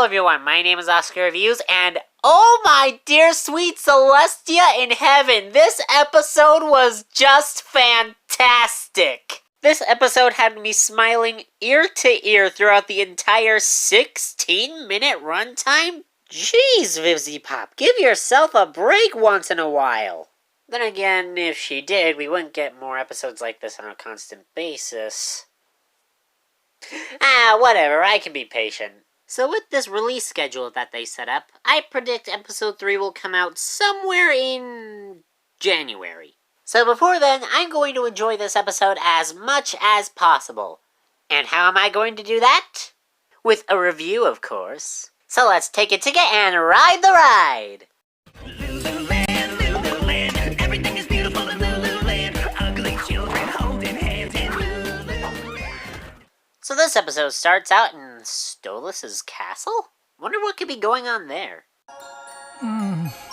Hello everyone, my name is Oscar Reviews, and oh my dear sweet Celestia in heaven, this episode was just fantastic! This episode had me smiling ear to ear throughout the entire 16-minute runtime? Jeez, Vivzy Pop, give yourself a break once in a while! Then again, if she did, we wouldn't get more episodes like this on a constant basis. Whatever, I can be patient. So with this release schedule that they set up, I predict episode 3 will come out somewhere in January. So before then, I'm going to enjoy this episode as much as possible. And how am I going to do that? With a review, of course. So let's take a ticket and ride the ride! Lululand, Lululand, everything is beautiful in Lululand. Ugly children holding hands in Lululand. So this episode starts out in Stolas' castle? Wonder what could be going on there.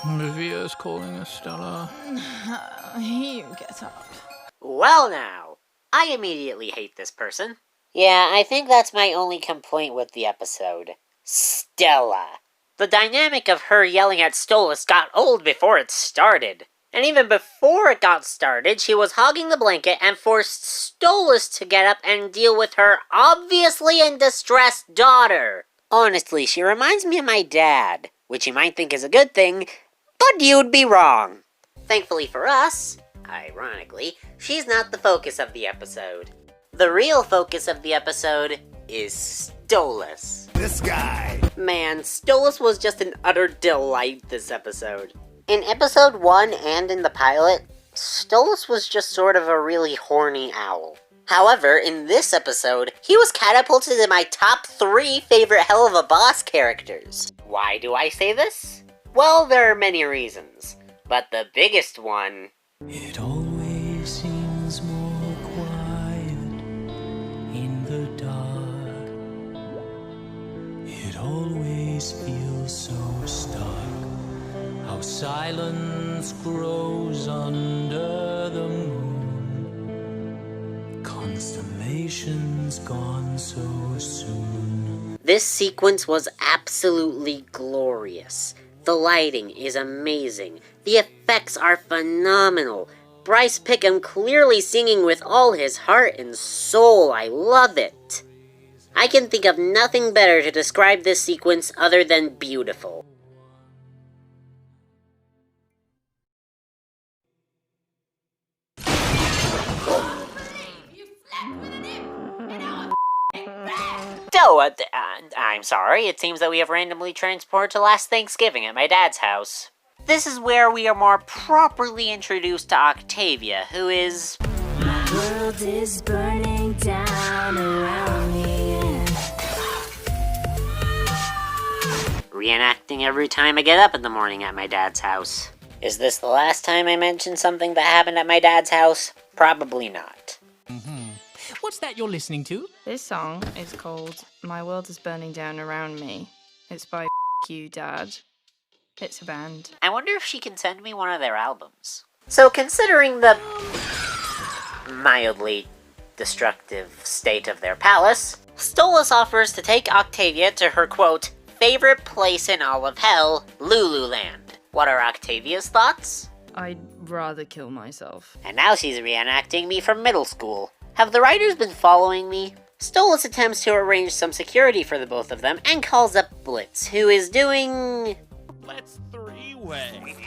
Riviera's calling us, Stella. You get up. Well now, I immediately hate this person. Yeah, I think that's my only complaint with the episode. Stella. The dynamic of her yelling at Stolas got old before it started. And even before it got started, she was hogging the blanket and forced Stolas to get up and deal with her obviously in distress daughter. Honestly, she reminds me of my dad, which you might think is a good thing, but you'd be wrong. Thankfully for us, ironically, she's not the focus of the episode. The real focus of the episode is Stolas. This guy. Man, Stolas was just an utter delight this episode. In episode 1 and in the pilot, Stolas was just sort of a really horny owl. However, in this episode, he was catapulted in my top 3 favorite helluva boss characters. Why do I say this? Well, there are many reasons, but the biggest one... It always seems more quiet in the dark. It always feels so stark. How silence grows under the moon. Constellations gone so soon. This sequence was absolutely glorious. The lighting is amazing. The effects are phenomenal. Bryce Pickham clearly singing with all his heart and soul. I love it. I can think of nothing better to describe this sequence other than beautiful. I'm sorry, it seems that we have randomly transported to last Thanksgiving at my dad's house. This is where we are more properly introduced to Octavia, who is... My world is burning down around me. Reenacting every time I get up in the morning at my dad's house. Is this the last time I mention something that happened at my dad's house? Probably not. What's that you're listening to? This song is called My World is Burning Down Around Me. It's by You, Dad. It's a band. I wonder if she can send me one of their albums. So considering the mildly destructive state of their palace, Stolas offers to take Octavia to her, quote, favorite place in all of hell, Lululand. What are Octavia's thoughts? I'd rather kill myself. And now she's reenacting me from middle school. Have the writers been following me? Stolas attempts to arrange some security for the both of them and calls up Blitz, who is doing... Let's three-way.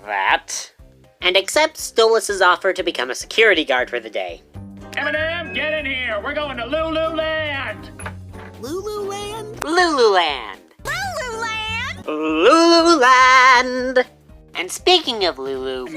that. And accepts Stolas' offer to become a security guard for the day. Eminem, get in here. We're going to Lululand. Lululand? Lululand! Lululand! And speaking of Lulu...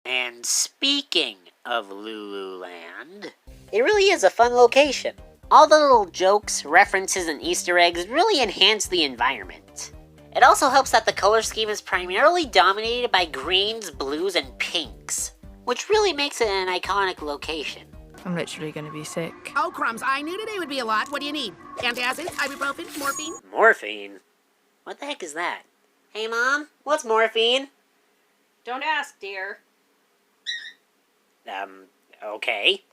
And speaking of Lululand, it really is a fun location. All the little jokes, references, and Easter eggs really enhance the environment. It also helps that the color scheme is primarily dominated by greens, blues, and pinks, which really makes it an iconic location. I'm literally going to be sick. Oh, crumbs. I knew today would be a lot. What do you need? Antacids, ibuprofen, morphine? Morphine? What the heck is that? Hey, Mom, what's morphine? Don't ask, dear. Okay.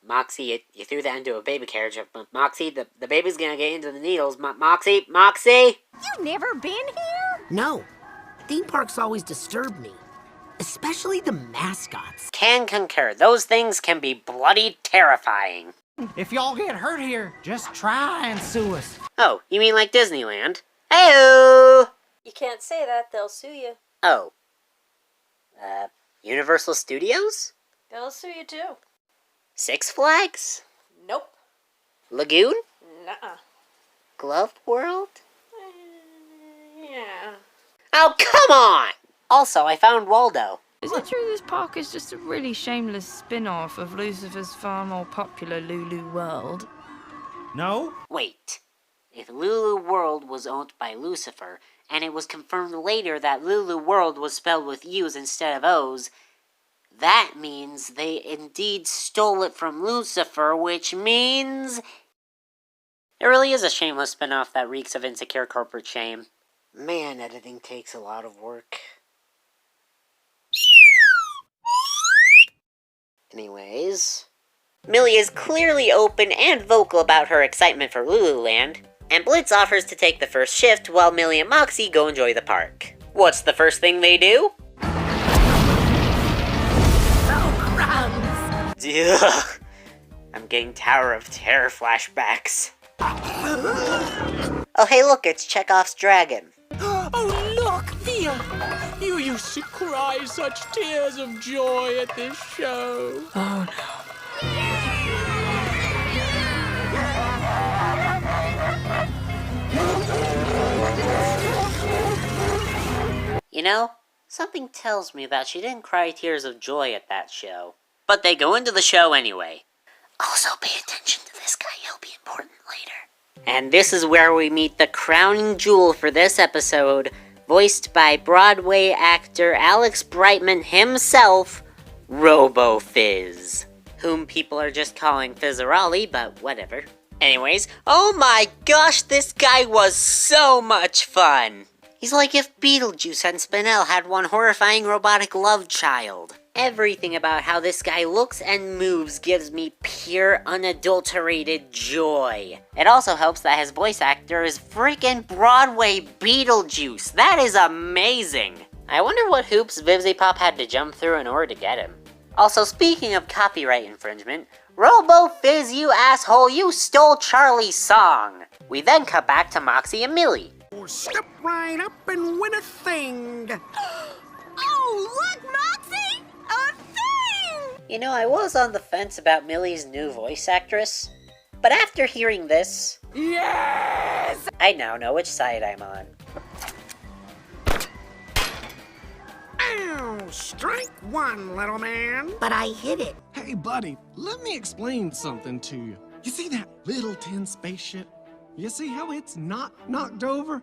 Moxie, you threw that into a baby carriage. Moxie, the baby's gonna get into the needles. Moxie! You never been here? No. Theme parks always disturb me. Especially the mascots. Can concur. Those things can be bloody terrifying. If y'all get hurt here, just try and sue us. Oh, you mean like Disneyland? Hey-o! You can't say that, they'll sue you. Oh. Universal Studios? They'll sue you too. Six Flags? Nope. Lagoon? Nuh-uh. Glove World? Yeah. Oh, come on! Also, I found Waldo. Is it true this park is just a really shameless spin-off of Lucifer's far more popular Lulu World? No? Wait. If Lulu World was owned by Lucifer, and it was confirmed later that Lulu World was spelled with U's instead of O's, that means they indeed stole it from Lucifer, which means... It really is a shameless spin-off that reeks of insecure corporate shame. Man, editing takes a lot of work. Anyways... Millie is clearly open and vocal about her excitement for Lululand, and Blitz offers to take the first shift while Millie and Moxie go enjoy the park. What's the first thing they do? Oh, crumbs! Ugh. I'm getting Tower of Terror flashbacks. Oh hey look, it's Chekhov's dragon. Oh, look, Thea! You used to cry such tears of joy at this show. Oh no. You know, something tells me that she didn't cry tears of joy at that show. But they go into the show anyway. Also pay attention to this guy, he'll be important later. And this is where we meet the crowning jewel for this episode, voiced by Broadway actor Alex Brightman himself, Robo Fizz. Whom people are just calling Fizzarolli, but whatever. Anyways, oh my gosh, this guy was so much fun! He's like if Beetlejuice and Spinel had one horrifying robotic love child. Everything about how this guy looks and moves gives me pure, unadulterated joy. It also helps that his voice actor is freaking Broadway Beetlejuice. That is amazing! I wonder what hoops Vivzy Pop had to jump through in order to get him. Also, speaking of copyright infringement, Robo Fizz, you asshole, you stole Charlie's song! We then cut back to Moxie and Millie. Step right up and win a thing! Oh, look, Moxie! A thing! You know, I was on the fence about Millie's new voice actress, but after hearing this, Yes! I now know which side I'm on. Ow! Strike one, little man. But I hit it. Hey, buddy, let me explain something to you. You see that little tin spaceship? You see how it's not knocked over?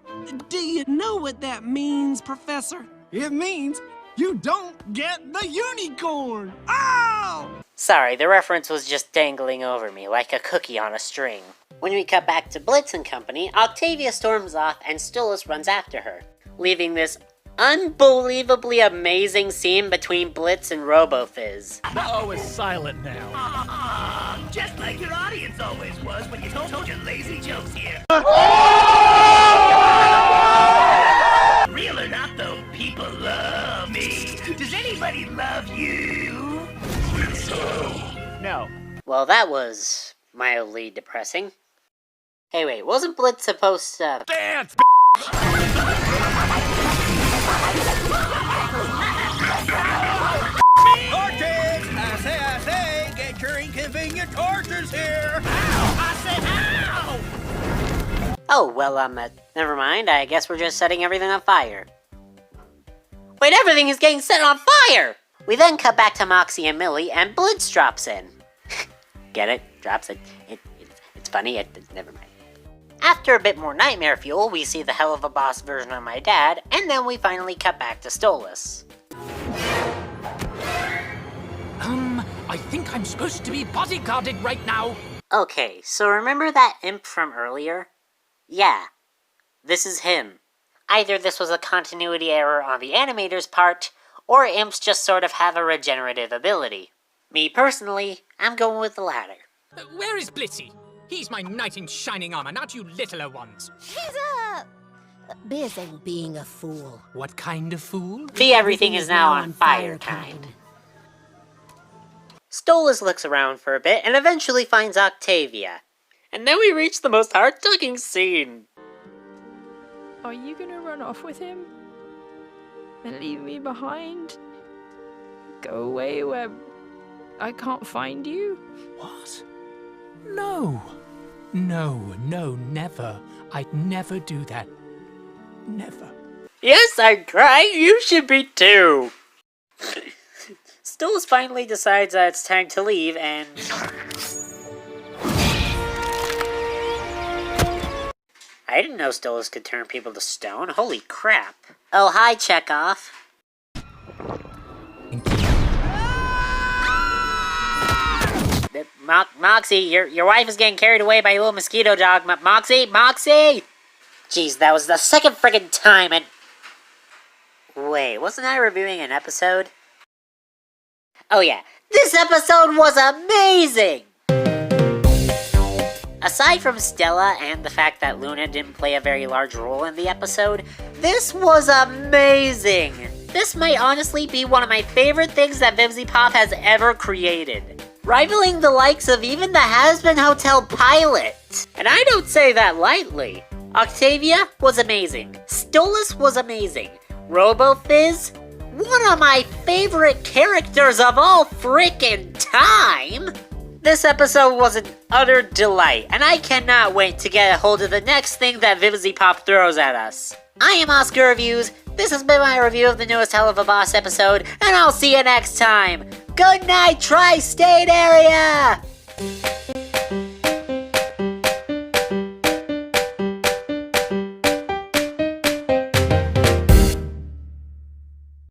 Do you know what that means, Professor? It means you don't get the unicorn! Oh! Sorry, the reference was just dangling over me like a cookie on a string. When we cut back to Blitz and company, Octavia storms off and Stolas runs after her, leaving this unbelievably amazing scene between Blitz and Robo Fizz. The O is silent now. Just like your audience always was when you told your lazy jokes here. Real or not though, people love me. Does anybody love you? No. Well, that was mildly depressing. Hey wait, wasn't Blitz supposed to... Dance! Torches! I say, get your inconvenient torches here! Ow! I said ow! Oh, well, never mind, I guess we're just setting everything on fire. Wait, everything is getting set on fire! We then cut back to Moxie and Millie, and Blitz drops in. Get it? Drops it. It's funny, never mind. After a bit more nightmare fuel, we see the hell of a boss version of my dad, and then we finally cut back to Stolas. I think I'm supposed to be bodyguarded right now. Okay, so remember that imp from earlier? Yeah, this is him. Either this was a continuity error on the animator's part, or imps just sort of have a regenerative ability. Me personally, I'm going with the latter. Where is Blitzy? He's my knight in shining armor, not you littler ones. He's busy being a fool. What kind of fool? The everything is now on fire kind. Stolas looks around for a bit and eventually finds Octavia. And then we reach the most heart-tugging scene. Are you gonna run off with him? And leave me behind? Go away where I can't find you? What? No. No, never. I'd never do that. Never. Yes, I'm crying. You should be too. Stolas finally decides that it's time to leave and... I didn't know Stolas could turn people to stone. Holy crap. Oh, hi, Chekhov. Moxie, your wife is getting carried away by a little mosquito dog. Moxie! Jeez, that was the second friggin' time and... Wait, wasn't I reviewing an episode? Oh yeah, this episode was amazing! Aside from Stella and the fact that Luna didn't play a very large role in the episode, this was amazing! This might honestly be one of my favorite things that Vivziepop has ever created. Rivaling the likes of even the Has-Been Hotel pilot. And I don't say that lightly. Octavia was amazing. Stolas was amazing. Robo Fizz, one of my favorite characters of all frickin' time. This episode was an utter delight, and I cannot wait to get a hold of the next thing that Vivziepop throws at us. I am Oscar Reviews, this has been my review of the newest Helluva Boss episode, and I'll see you next time! Good night, Tri-State Area!